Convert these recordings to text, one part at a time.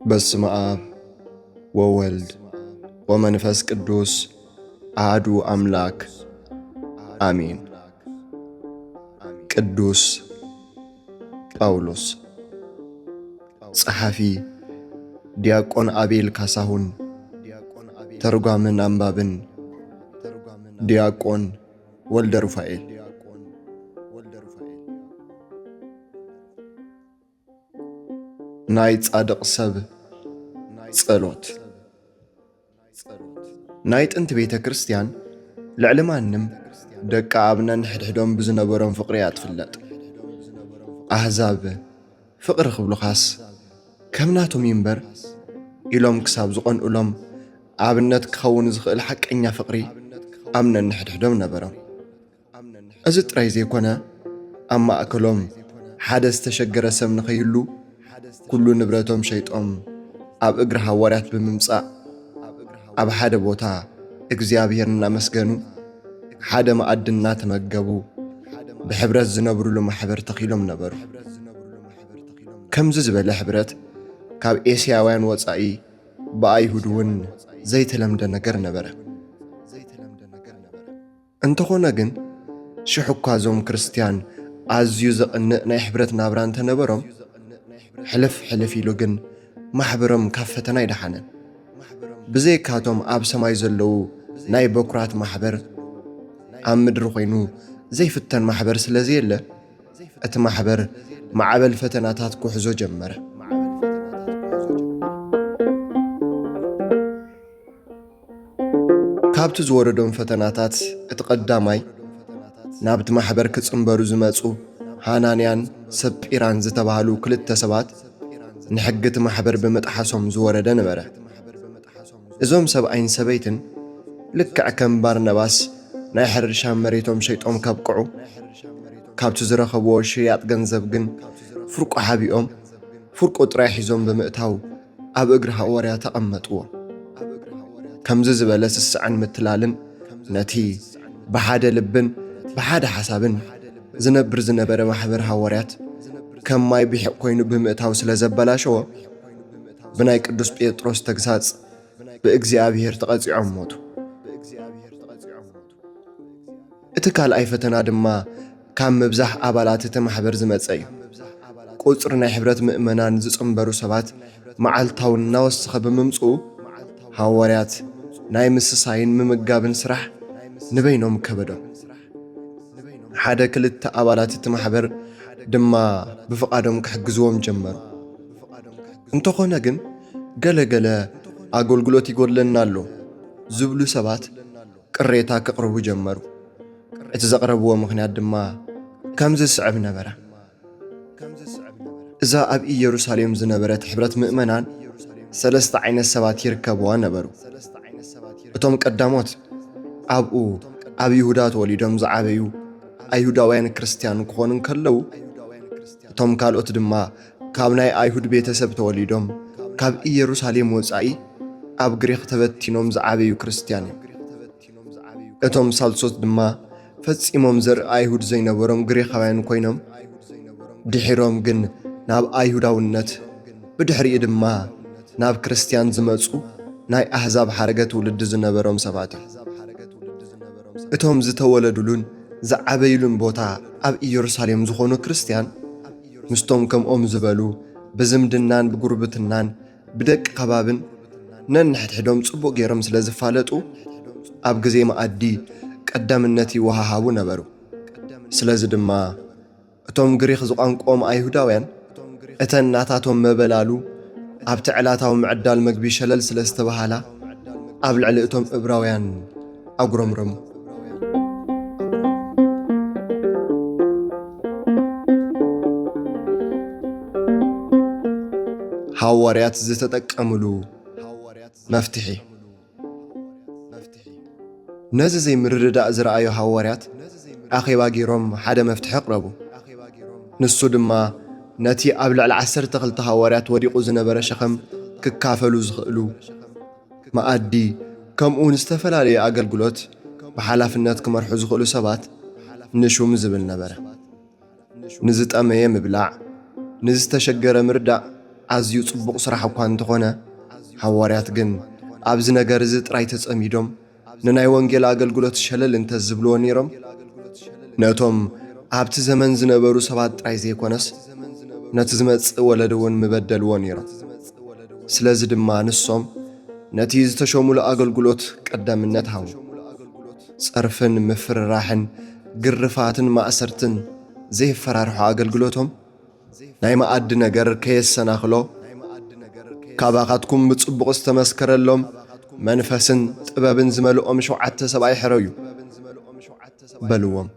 በስመ አብ ወወልድ ወመንፈስ ቅዱስ አሐዱ አምላክ አሜን። ቅዱስ ጳውሎስ። ጸሐፊ ዲያቆን አቤል ካሳሁን። ተርጓምን አንባብን ዲያቆን ወልደ ሩፋኤል። ናይ ጻድቕ ሰብ ጸሎት። ናይ ጥንቲ ቤተ ክርስቲያን ልዕሊ ማንም ደቂ ኣብነን ሕድሕዶም ብዝነበሮም ፍቕሪ እያ ትፍለጥ። ኣሕዛብ ፍቕሪ ክብሉኻስ ከም ናቶም ይንበር ኢሎም ክሳብ ዝቖንኡሎም ኣብነት ክኸውን ዝኽእል ሓቀኛ ፍቕሪ ኣምነን ሕድሕዶም ነበሮም። እዚ ጥራይ ዘይኮነ ኣብ ማእከሎም ሓደ ዝተሸገረ ሰብ ንኸይህሉ ኩሉ ንብረቶም ሸይጦም ኣብ እግሪ ሐዋርያት ብምምጻእ ኣብ ሓደ ቦታ እግዚኣብሔር እናመስገኑ ሓደ መኣዲ እናተመገቡ ብሕብረት ዝነብሩሉ ማሕበር ተኺሎም ነበሩ። ከምዚ ዝበለ ሕብረት ካብ ኤስያውያን ወፃኢ ብኣይሁድ እውን ዘይተለምደ ነገር ነበረ። እንተኾነ ግን ሽሕ እኳ እዞም ክርስቲያን ኣዝዩ ዘቕንእ ናይ ሕብረት ናብራ እንተነበሮም ሕልፍ ሕልፍ ኢሉ ግን ማሕበሮም ካብ ፈተና ይደሓነን። ብዘይካቶም ኣብ ሰማይ ዘለዉ ናይ በኩራት ማሕበር ኣብ ምድሪ ኮይኑ ዘይፍተን ማሕበር ስለዘየለ እቲ ማሕበር ማዕበል ፈተናታት ክሕዞ ጀመረ። ካብቲ ዝወረዶም ፈተናታት እቲ ቀዳማይ ናብቲ ማሕበር ክጽምበሩ ዝመጹ ሃናንያን ሰጲራን ዝተባሃሉ ክልተ ሰባት ንሕጊ እቲ ማሕበር ብምጥሓሶም ዝወረደ ነበረ። እዞም ሰብኣይን ሰበይትን ልክዕ ከም ባርነባስ ናይ ሕርሻ መሬቶም ሸይጦም ከብቅዑ ካብቲ ዝረኸብዎ ሽያጥ ገንዘብ ግን ፍርቆ ሓቢኦም ፍርቆ ጥራይ ሒዞም ብምእታው ኣብ እግሪ ሐዋርያ ተቐመጥዎ። ከምዚ ዝበለ ስስዕን ምትላልን ነቲ ብሓደ ልብን ብሓደ ሓሳብን ዝነብር ዝነበረ ማሕበር ሐዋርያት ከም ማይ ብሒቕ ኮይኑ ብምእታው ስለ ዘበላሸዎ ብናይ ቅዱስ ጴጥሮስ ተግሳጽ ብእግዚኣብሔር ተቐጺዖም ሞቱ። እቲ ካልኣይ ፈተና ድማ ካብ ምብዛሕ ኣባላት እቲ ማሕበር ዝመጸ እዩ። ቁጽሪ ናይ ሕብረት ምእመናን ዝጽምበሩ ሰባት መዓልታዊ እናወስኸ ብምምጽኡ ሐዋርያት ናይ ምስሳይን ምምጋብን ስራሕ ንበይኖም ከበዶም። ሓደ ክልተ ኣባላት እቲ ማሕበር ድማ ብፍቓዶም ክሕግዝዎም ጀመሩ። እንተኾነ ግን ገለገለ ኣገልግሎት ይጎድለና ኣሎ ዝብሉ ሰባት ቅሬታ ከቕርቡ ጀመሩ። እቲ ዘቕረብዎ ምኽንያት ድማ ከምዚ ዝስዕብ ነበረ። እዛ ኣብ ኢየሩሳሌም ዝነበረት ሕብረት ምእመናን ሰለስተ ዓይነት ሰባት ይርከብዋ ነበሩ። እቶም ቀዳሞት ኣብኡ ኣብ ይሁዳ ተወሊዶም ዝዓበዩ ኣይሁዳውያን ክርስቲያን ክኾኑ ከለዉ፣ እቶም ካልኦት ድማ ካብ ናይ ኣይሁድ ቤተሰብ ተወሊዶም ካብ ኢየሩሳሌም ወፃኢ ኣብ ግሪኽ ተበቲኖም ዝዓበዩ ክርስቲያን እዮም። እቶም ሳልሶት ድማ ፈጺሞም ዘርኢ ኣይሁድ ዘይነበሮም ግሪኻውያን ኮይኖም ድሒሮም ግን ናብ ኣይሁዳውነት ብድሕሪኡ ድማ ናብ ክርስቲያን ዝመጹ ናይ ኣሕዛብ ሓረገ ትውልዲ ዝነበሮም ሰባት እዮም። እቶም ዝተወለዱሉን ዝዓበይሉን ቦታ ኣብ ኢየሩሳሌም ዝኾኑ ክርስቲያን ምስቶም ዝበሉ ብዝምድናን ብጉርብትናን ብደቂ ከባብን ነንሕድሕዶም ጽቡቕ ገይሮም ስለ ዝፋለጡ ኣብ ግዜ መኣዲ ቀዳምነት ይወሃሃቡ ነበሩ። ስለዚ ድማ እቶም ግሪኽ ዝቋንቆም ኣይሁዳውያን እተን ናታቶም መበላሉ ኣብቲ ዕላታዊ ምዕዳል መግቢ ሸለል ስለ ዝተባሃላ ኣብ ልዕሊ እቶም ዕብራውያን ኣጉረምረሙ። ሐዋርያት ዝተጠቀሙሉ መፍትሒ። ነዚ ዘይምርድዳእ ዝረኣዩ ሐዋርያት ኣኼባ ገይሮም ሓደ መፍትሒ ኣቕረቡ። ንሱ ድማ ነቲ ኣብ ልዕሊ 12 ሐዋርያት ወዲቑ ዝነበረ ሸኸም ክካፈሉ ዝኽእሉ መኣዲ ከምኡውን ዝተፈላለየ ኣገልግሎት ብሓላፍነት ክመርሑ ዝኽእሉ ሰባት ንሹም ዝብል ነበረ። ንዝጠመየ ምብላዕ፣ ንዝተሸገረ ምርዳእ፣ ኣዝዩ ጽቡቕ ስራሕ እኳ እንተኾነ ሐዋርያት ግን ኣብዚ ነገር እዚ ጥራይ ተጸሚዶም ንናይ ወንጌል ኣገልግሎት ሸለል እንተዝብልዎ ነይሮም። ነቶም ኣብቲ ዘመን ዝነበሩ ሰባት ጥራይ ዘይኮነስ ነቲ ዝመጽእ ወለዶ እውን ምበደልዎ ነይሮም። ስለዚ ድማ ንሶም ነቲ ዝተሾሙሉ ኣገልግሎት ቀዳምነት ሃቡ። ጸርፍን ምፍርራሕን ግርፋትን ማእሰርትን ዘይፈራርሑ ኣገልግሎቶም ናይ መኣዲ ነገር ከየሰናኽሎ ካባኻትኩም ብጽቡቕ ዝተመስከረሎም መንፈስን ጥበብን ዝመልኦም 7 ሰብኣይ ሕረዩ በልዎም።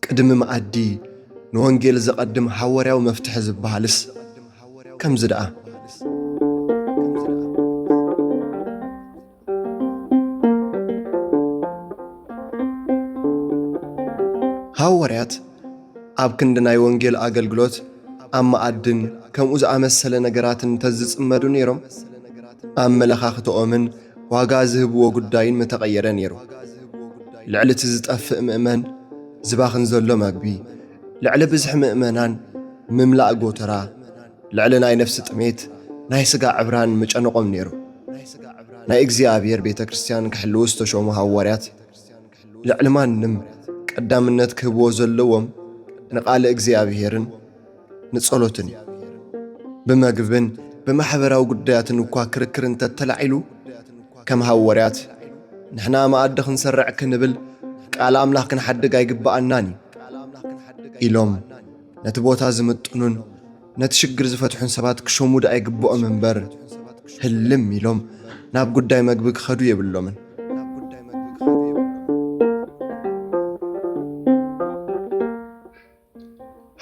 ቅድሚ መኣዲ ንወንጌል ዘቐድም ሐዋርያዊ መፍትሒ ዝበሃልስ ከምዚ ደኣ ሐዋርያት ኣብ ክንዲ ናይ ወንጌል ኣገልግሎት ኣብ መኣድን ከምኡ ዝኣመሰለ ነገራትን ተዝጽመዱ ነይሮም። ኣመለኻኽቶኦምን ዋጋ ዝህብዎ ጉዳይን ምተቐየረ ነይሩ። ልዕሊ እቲ ዝጠፍእ ምእመን ዝባኽን ዘሎ መግቢ፣ ልዕሊ ብዝሕ ምእመናን ምምላእ ጎተራ፣ ልዕሊ ናይ ነፍሲ ጥሜት ናይ ሥጋ ዕብራን ምጨነቖም ነይሩ። ናይ እግዚኣብሔር ቤተ ክርስቲያን ክሕልው ዝተሾሙ ሐዋርያት ልዕሊ ማንም ቀዳምነት ክህብዎ ዘለዎም ንቓል እግዚኣብሔርን ንጸሎትን እዩ። ብመግብን ብማሕበራዊ ጉዳያትን እኳ ክርክር እንተተላዒሉ ከም ሐዋርያት ንሕና መኣዲ ክንሰርዕ ክንብል ቃል ኣምላኽ ክንሓድግ ኣይግባኣናን ኢሎም ነቲ ቦታ ዝምጥኑን ነቲ ሽግር ዝፈትሑን ሰባት ክሾሙድ ኣይግብኦም እምበር ህልም ኢሎም ናብ ጉዳይ መግቢ ክኸዱ የብሎምን።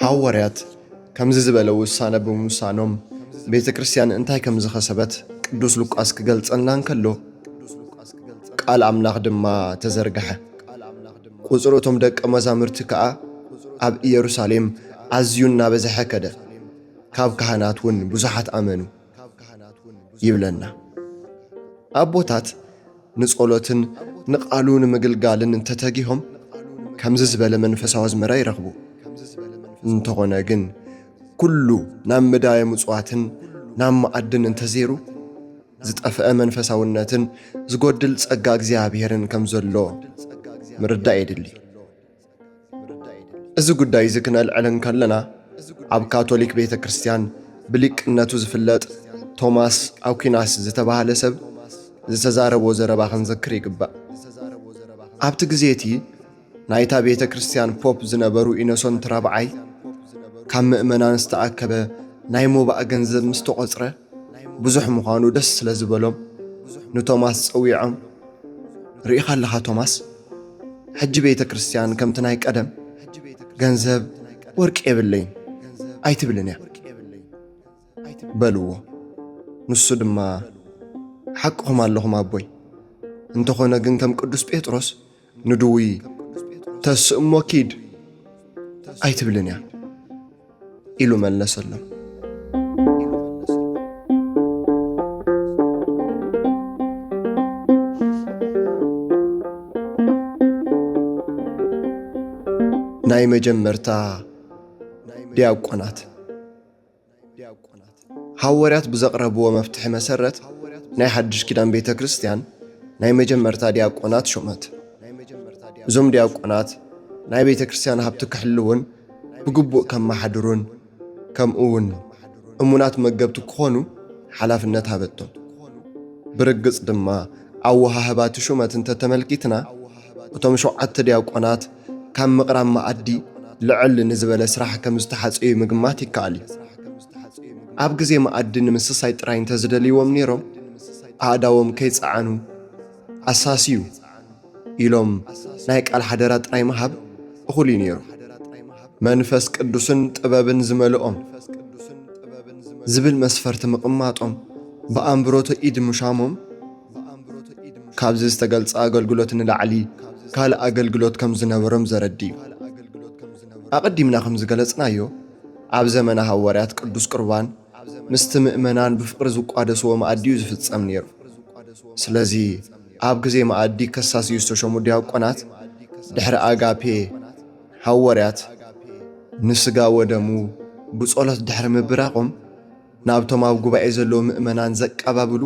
ሐዋርያት ከምዚ ዝበለ ውሳነ ብምውሳኖም ቤተ ክርስቲያን እንታይ ከም ዝኸሰበት ቅዱስ ሉቃስ ክገልጸልና እንከሎ ቃል ኣምላኽ ድማ ተዘርግሐ። ቁጽሪ እቶም ደቀ መዛሙርቲ ከዓ ኣብ ኢየሩሳሌም ኣዝዩ እናበዝሐ ከደ፣ ካብ ካህናት እውን ብዙሓት ኣመኑ ይብለና። ኣቦታት ንጸሎትን ንቓሉ ንምግልጋልን እንተተጊሆም ከምዚ ዝበለ መንፈሳዊ ኣዝመራ ይረኽቡ። እንተኾነ ግን ኩሉ ናብ ምዳየ ምጽዋትን ናብ መኣድን እንተዘይሩ ዝጠፍአ መንፈሳውነትን ዝጐድል ጸጋ እግዚኣብሔርን ከም ዘሎ ምርዳእ የድሊ። እዚ ጉዳይ እዚ ክነልዕልን ከለና ኣብ ካቶሊክ ቤተ ክርስቲያን ብሊቅነቱ ዝፍለጥ ቶማስ ኣኩናስ ዝተባህለ ሰብ ዝተዛረቦ ዘረባ ክንዘክር ይግባእ። ኣብቲ ግዜ እቲ ናይታ ቤተ ክርስቲያን ፖፕ ዝነበሩ ኢኖሶንት ራብዓይ ካብ ምእመናን ዝተኣከበ ናይ ሞባእ ገንዘብ ምስ ተቖጽረ ብዙሕ ምዃኑ ደስ ስለ ዝበሎም ንቶማስ ጸዊዖም ርኢኻ ኣለኻ ቶማስ፣ ሕጂ ቤተ ክርስቲያን ከምቲ ናይ ቀደም ገንዘብ ወርቂ የብለይን ኣይትብልን እያ በልዎ። ንሱ ድማ ሓቅኹም ኣለኹም ኣቦይ፣ እንተኾነ ግን ከም ቅዱስ ጴጥሮስ ንድውይ ተስእሞ ኪድ ኣይትብልን እያ ኢሉ መለሰሎም። ናይ መጀመርታ ዲያቆናት ሐዋርያት ብዘቕረብዎ መፍትሒ መሰረት ናይ ሓድሽ ኪዳን ቤተ ክርስቲያን ናይ መጀመርታ ዲያቆናት ሾመት። እዞም ዲያቆናት ናይ ቤተ ክርስቲያን ሃብቲ ክሕልውን ብግቡእ ከመሓድሩን ከምኡውን እሙናት መገብቲ ክኾኑ ሓላፍነት ሃበቶም። ብርግጽ ድማ ኣወሃህባቲ ሹመት እንተተመልኪትና እቶም 7 ዲያቆናት ካብ ምቕራብ መኣዲ ልዕል ንዝበለ ስራሕ ከም ዝተሓጽዩ ምግማት ይከኣል እዩ። ኣብ ግዜ መኣዲ ንምስሳይ ጥራይ እንተዝደልይዎም ነይሮም ኣእዳዎም ከይፀዓኑ ኣሳስዩ ኢሎም ናይ ቃል ሓደራ ጥራይ ምሃብ እኹል እዩ ነይሩ። መንፈስ ቅዱስን ጥበብን ዝመልኦም ዝብል መስፈርቲ ምቕማጦም ብኣንብሮተ ኢድ ምሻሞም ካብዚ ዝተገልጸ ኣገልግሎት ንላዕሊ ካልእ ኣገልግሎት ከም ዝነበሮም ዘረዲ እዩ። ኣቐዲምና ከም ዝገለጽናዮ ኣብ ዘመነ ሐዋርያት ቅዱስ ቁርባን ምስቲ ምእመናን ብፍቕሪ ዝቋደስዎ መኣዲ እዩ ዝፍጸም ነይሩ። ስለዚ ኣብ ግዜ መኣዲ ከሳስዩ ዝተሾሙ ዲያቆናት ድሕሪ ኣጋፔ ሐዋርያት ንስጋ ወደሙ ብጸሎት ድሕሪ ምብራቖም ናብቶም ኣብ ጉባኤ ዘለዉ ምእመናን ዘቀባብሉ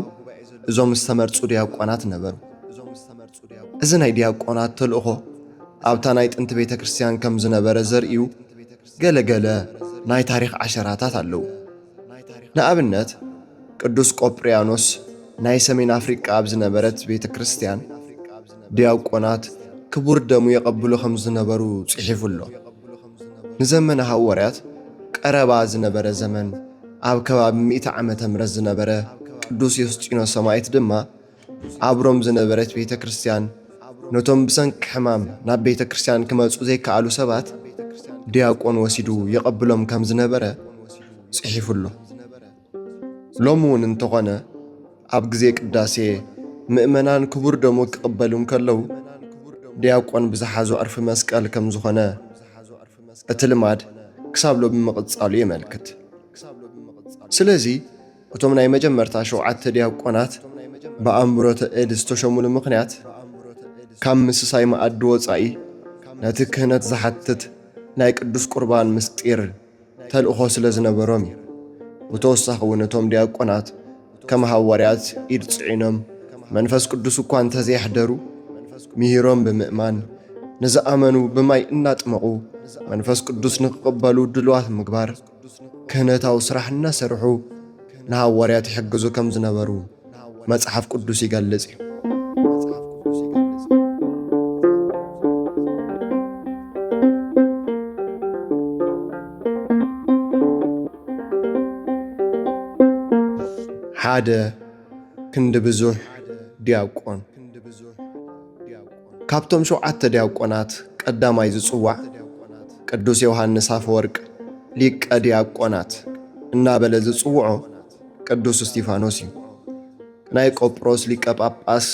እዞም ዝተመርጹ ዲያቆናት ነበሩ። እዚ ናይ ዲያቆናት ተልእኾ ኣብታ ናይ ጥንቲ ቤተ ክርስቲያን ከም ዝነበረ ዘርእዩ ገለገለ ናይ ታሪኽ ዓሸራታት ኣለዉ። ንኣብነት ቅዱስ ቆጵርያኖስ ናይ ሰሜን ኣፍሪቃ ኣብ ዝነበረት ቤተ ክርስቲያን ዲያቆናት ክቡር ደሙ የቐብሉ ከም ዝነበሩ ጽሒፉ ኣሎ። ንዘመነ ሐዋርያት ቀረባ ዝነበረ ዘመን ኣብ ከባቢ 100 ዓመተ ምህረት ዝነበረ ቅዱስ ዮስጢኖስ ሰማዕት ድማ ኣብ ሮም ዝነበረት ቤተ ክርስቲያን ነቶም ብሰንኪ ሕማም ናብ ቤተ ክርስቲያን ክመጹ ዘይከኣሉ ሰባት ዲያቆን ወሲዱ የቐብሎም ከም ዝነበረ ጽሒፉ ኣሎ። ሎሚ እውን እንተኾነ ኣብ ግዜ ቅዳሴ ምእመናን ክቡር ደሙ ክቕበሉ እንከለዉ ዲያቆን ብዝሓዞ ዕርፊ መስቀል ከም ዝኾነ እቲ ልማድ ክሳብ ሎሚ ምቕጻሉ የመልክት። ስለዚ እቶም ናይ መጀመርታ 7 ዲያቆናት ብኣእምሮተ እድ ዝተሸሙሉ ምኽንያት ካብ ምስሳይ መኣዲ ወፃኢ ነቲ ክህነት ዝሓትት ናይ ቅዱስ ቁርባን ምስጢር ተልእኾ ስለ ዝነበሮም እዩ። ብተወሳኺ እውን እቶም ዲያቆናት ከም ሐዋርያት ኢድ ጽዒኖም መንፈስ ቅዱስ እኳ እንተዘይሕደሩ ምሂሮም ብምእማን ንዝኣመኑ ብማይ እናጥመቑ መንፈስ ቅዱስ ንክቕበሉ ድልዋት ምግባር ክህነታዊ ስራሕ እናሰርሑ ንሐዋርያት ይሕግዙ ከም ዝነበሩ መጽሓፍ ቅዱስ ይገልጽ እዩ። ሓደ ክንዲ ብዙሕ ዲያቆን ካብቶም 7 ዲያቆናት ቀዳማይ ዝጽዋዕ ቅዱስ ዮሐንስ አፈወርቅ ሊቀ ዲያቆናት እናበለ ዝጽውዖ ቅዱስ እስጢፋኖስ እዩ። ናይ ቆጵሮስ ሊቀ ጳጳስ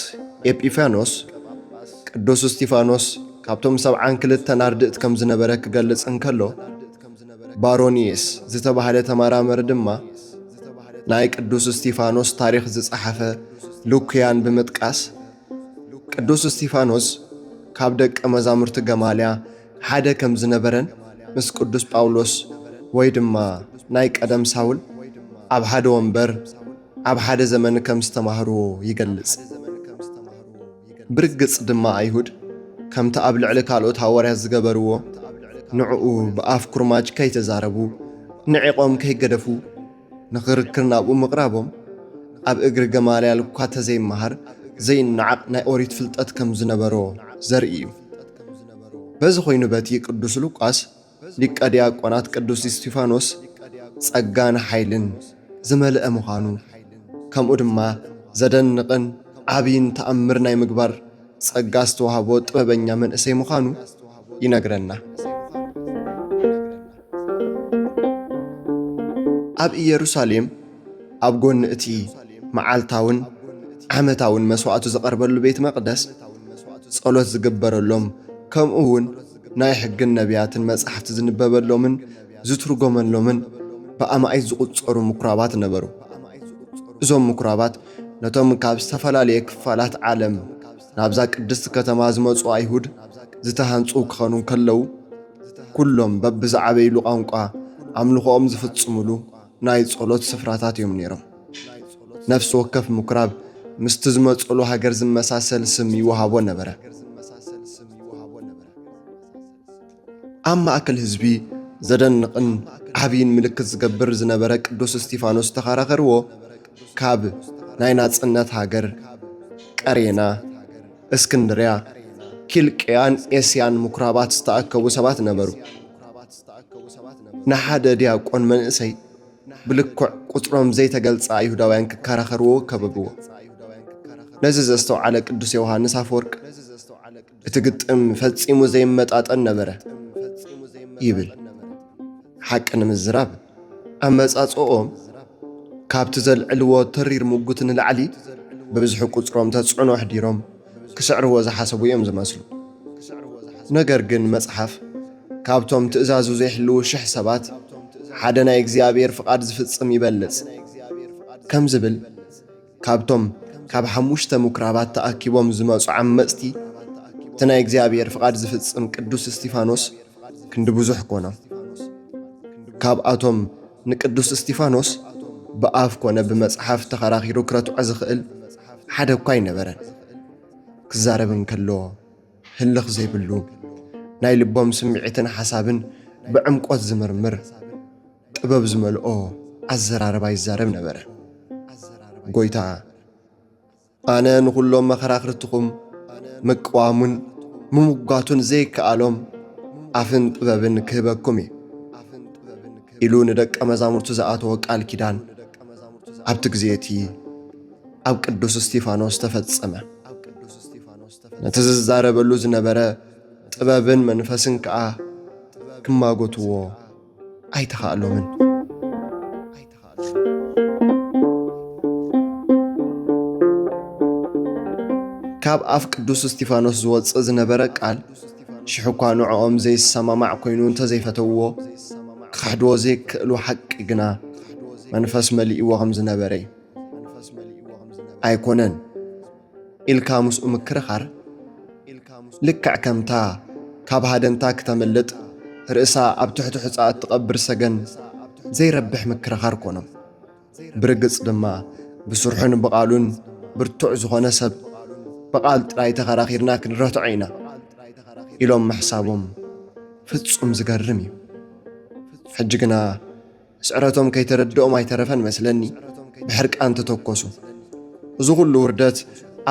ኤጲፋኖስ ቅዱስ እስጢፋኖስ ካብቶም 72 ኣርድእት ከም ዝነበረ ክገልጽ እንከሎ ባሮኒየስ ዝተባህለ ተመራመሪ ድማ ናይ ቅዱስ እስጢፋኖስ ታሪኽ ዝጸሓፈ ሉክያን ብምጥቃስ ቅዱስ እስጢፋኖስ ካብ ደቀ መዛሙርቲ ገማልያ ሓደ ከም ዝነበረን ምስ ቅዱስ ጳውሎስ ወይ ድማ ናይ ቀደም ሳውል ኣብ ሓደ ወንበር ኣብ ሓደ ዘመን ከም ዝተማህርዎ ይገልጽ። ብርግጽ ድማ ኣይሁድ ከምቲ ኣብ ልዕሊ ካልኦት ሐዋርያት ዝገበርዎ ንዕኡ ብኣፍ ኩርማጅ ከይተዛረቡ ንዒቖም ከይገደፉ ንኽርክር ናብኡ ምቕራቦም ኣብ እግሪ ገማልያል እኳ ተዘይመሃር ዘይነዓቕ ናይ ኦሪት ፍልጠት ከም ዝነበሮ ዘርኢ እዩ። በዚ ኾይኑ በቲ ቅዱስ ሉቃስ ሊቀ ዲያቆናት ቅዱስ እስጢፋኖስ ጸጋን ሓይልን ዝመልአ ምዃኑ ከምኡ ድማ ዘደንቕን ዓብይን ተኣምር ናይ ምግባር ጸጋ ዝተዋህቦ ጥበበኛ መንእሰይ ምዃኑ ይነግረና። ኣብ ኢየሩሳሌም ኣብ ጎኒ እቲ መዓልታውን ዓመታውን መስዋዕቱ ዝቐርበሉ ቤት መቕደስ ጸሎት ዝግበረሎም ከምኡውን ናይ ሕግን ነቢያትን መጻሕፍቲ ዝንበበሎምን ዝትርጎመሎምን ብኣማኢት ዝቝጸሩ ምኵራባት ነበሩ። እዞም ምኵራባት ነቶም ካብ ዝተፈላለየ ክፋላት ዓለም ናብዛ ቅድስቲ ከተማ ዝመጹ ኣይሁድ ዝተሃንጹ ክኾኑ ከለዉ ኩሎም በብዝዓበይሉ ቋንቋ ኣምልኾኦም ዝፍጽሙሉ ናይ ጸሎት ስፍራታት እዮም ነይሮም። ነፍሲ ወከፍ ምኵራብ ምስቲ ዝመጸሉ ሃገር ዝመሳሰል ስም ይወሃቦ ነበረ። ኣብ ማእከል ህዝቢ ዘደንቕን ዓብይን ምልክት ዝገብር ዝነበረ ቅዱስ እስጢፋኖስ ተኸራኸርዎ ካብ ናይ ናጽነት ሃገር ቀሬና፣ እስክንድርያ፣ ኪልቅያን ኤስያን ምኵራባት ዝተኣከቡ ሰባት ነበሩ። ንሓደ ዲያቆን መንእሰይ ብልክዕ ቁጽሮም ዘይተገልጸ ኣይሁዳውያን ክከራኸርዎ ከበብዎ። ነዚ ዘስተውዓለ ቅዱስ ዮሐንስ አፈወርቅ እቲ ግጥም ፈጺሙ ዘይመጣጠን ነበረ ይብል። ሓቂ ንምዝራብ ኣብ መጻጽኦም ካብቲ ዘልዕልዎ ተሪር ሙጉት ንላዕሊ ብብዝሒ ቁጽሮም ተጽዕኖ ኣሕዲሮም ክስዕርዎ ዝሓሰቡ እዮም ዝመስሉ። ነገር ግን መጽሓፍ ካብቶም ትእዛዙ ዘይሕልው 1000 ሰባት ሓደ ናይ እግዚኣብሔር ፍቓድ ዝፍጽም ይበልጽ ከም ዝብል ካብቶም ካብ 5 ምኵራባት ተኣኪቦም ዝመጹ ዓመጽቲ እቲ ናይ እግዚኣብሔር ፍቓድ ዝፍጽም ቅዱስ እስጢፋኖስ ክንዲ ብዙሕ ኮኖም። ካብኣቶም ንቅዱስ እስጢፋኖስ ብኣፍ ኮነ ብመጽሓፍ ተኸራኺሩ ክረትዖ ዝኽእል ሓደ እኳ ኣይነበረን። ክዛረብ እንከሎ ህልኽ ዘይብሉ ናይ ልቦም ስምዒትን ሓሳብን ብዕምቆት ዝምርምር ጥበብ ዝመልኦ ኣዘራርባ ይዛረብ ነበረ። ጎይታ ኣነ ንኹሎም መኸራኽርትኹም ምቅዋሙን ምምጓቱን ዘይከኣሎም ኣፍን ጥበብን ክህበኩም እየ ኢሉ ንደቀ መዛሙርቱ ዝኣተወ ቃል ኪዳን ኣብቲ ግዜ እቲ ኣብ ቅዱስ እስጢፋኖስ ተፈጸመ። ነቲ ዝዛረበሉ ዝነበረ ጥበብን መንፈስን ከዓ ክማጎትዎ ኣይተኻእሎምን። ካብ ኣፍ ቅዱስ እስጢፋኖስ ዝወፅእ ዝነበረ ቃል ሽሕ እኳ ንዕኦም ዘይሰማማዕ ኮይኑ እንተዘይፈተውዎ ክሓድዎ ዘይክእሉ ሓቂ ግና መንፈስ መሊእዎ ከም ዝነበረ እዩ። ኣይኮነን ኢልካ ምስኡ ምክርኻር ልክዕ ከምታ ካብ ሃደንታ ክተመልጥ ርእሳ ኣብ ትሕቲ ሕፃእ እትቐብር ሰገን ዘይረብሕ ምክርኻር ኮኖም። ብርግጽ ድማ ብስርሑን ብቓሉን ብርቱዕ ዝኾነ ሰብ በቓል ጥራይ ተኸራኺርና ክንረትዖ ኢና ኢሎም ምሕሳቦም ፍጹም ዝገርም እዩ። ሕጂ ግና ስዕረቶም ከይተረድኦም ኣይተረፈን መስለኒ ብሕርቃን ተተኰሱ። እዚ ኩሉ ውርደት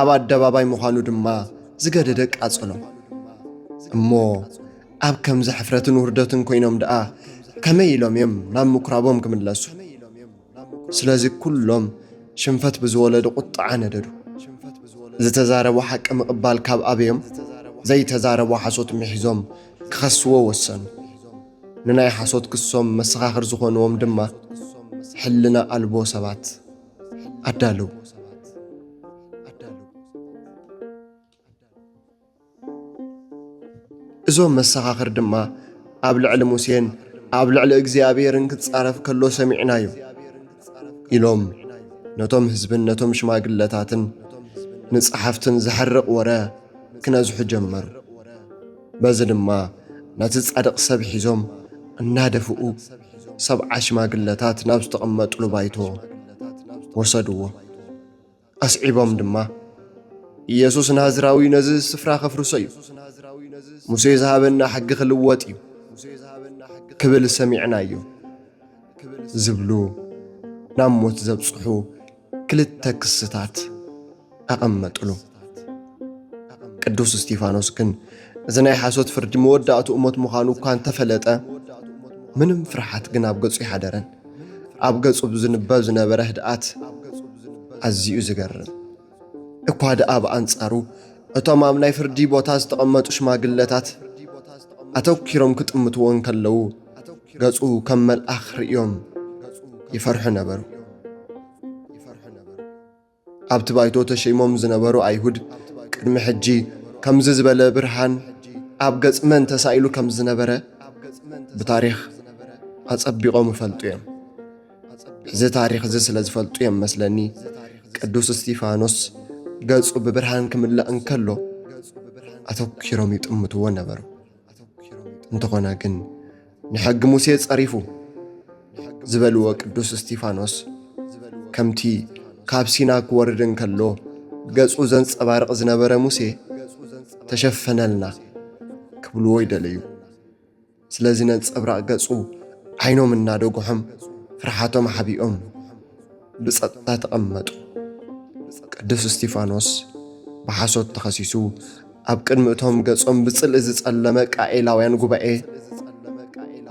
ኣብ ኣደባባይ ምዃኑ ድማ ዝገደደ ቃጸሎም እሞ ኣብ ከምዚ ሕፍረትን ውርደትን ኮይኖም ደኣ ከመይ ኢሎም እዮም ናብ ምኵራቦም ክምለሱ? ስለዚ ኩሎም ሽንፈት ብዝወለዱ ቁጣዓ ነደዱ። ዝተዛረቦ ሓቂ ምቕባል ካብ ኣብዮም ዘይተዛረቦ ሓሶት ምሒዞም ክኸስዎ ወሰኑ። ንናይ ሓሶት ክሶም መሰኻኽር ዝኾንዎም ድማ ሕልና ኣልቦ ሰባት ኣዳለዉ። እዞም መሰኻኽር ድማ ኣብ ልዕሊ ሙሴን ኣብ ልዕሊ እግዚኣብሔርን ክትጻረፍ ከሎ ሰሚዕናዮ ኢሎም ነቶም ህዝብን ነቶም ሽማግለታትን ንጸሓፍትን ዝሐርቕ ወረ ክነዝሑ ጀመሩ። በዚ ድማ ነቲ ጻድቕ ሰብ ሒዞም እናደፍኡ 70 ሽማግለታት ናብ ዝተቐመጡሉ ባይቶ ወሰድዎ። ኣስዒቦም ድማ ኢየሱስ ናዝራዊ ነዚ ስፍራ ከፍርሶ እዩ፣ ሙሴ ዝሃበና ሕጊ ክልወጥ እዩ ክብል ሰሚዕናዮ ዝብሉ ናብ ሞት ዘብጽሑ ክልተ ክስታት ኣቐመጡሉ። ቅዱስ እስጢፋኖስ ግን እዚ ናይ ሓሶት ፍርዲ መወዳእቱ እሞት ምዃኑ እኳ እንተፈለጠ ምንም ፍርሓት ግን ኣብ ገጹ ይሓደረን። ኣብ ገጹ ብዝንበብ ዝነበረ ህድኣት ኣዝዩ ዝገርም እኳ ደኣ ብኣንጻሩ እቶም ኣብ ናይ ፍርዲ ቦታ ዝተቐመጡ ሽማግለታት ኣተኲሮም ክጥምትዎ እንከለዉ ገጹ ከም መልኣኽ ርእዮም ይፈርሑ ነበሩ። ኣብቲ ባይቶ ተሸይሞም ዝነበሩ ኣይሁድ ቅድሚ ሕጂ ከምዚ ዝበለ ብርሃን ኣብ ገጽ መን ተሳኢሉ ከም ዝነበረ ብታሪኽ ኣጸቢቖም ይፈልጡ እዮም። እዚ ታሪኽ እዚ ስለ ዝፈልጡ እዮም መስለኒ ቅዱስ እስጢፋኖስ ገጹ ብብርሃን ክምላእ እንከሎ ኣተኲሮም ይጥምትዎ ነበሩ። እንተኾነ ግን ንሕጊ ሙሴ ጸሪፉ ዝበልዎ ቅዱስ እስጢፋኖስ ከምቲ ካብ ሲና ክወርድ እንከሎ ገጹ ዘንጸባርቕ ዝነበረ ሙሴ ተሸፈነልና ክብልዎ ይደለዩ። ስለዚ ነንጸብራቕ ገጹ ዓይኖም እናደጉሖም ፍርሓቶም ሓቢኦም ብጸጥታ ተቐመጡ። ቅዱስ እስጢፋኖስ ብሓሶት ተኸሲሱ ኣብ ቅድሚ እቶም ገጾም ብጽልኢ ዝጸለመ ቃኤላውያን ጉባኤ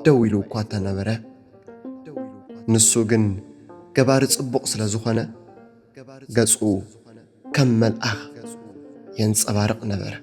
ደው ኢሉ እኳ ተነበረ። ንሱ ግን ገባሪ ጽቡቕ ስለ ዝኾነ ገጹ ከም መልኣኽ የንጸባርቕ ነበረ።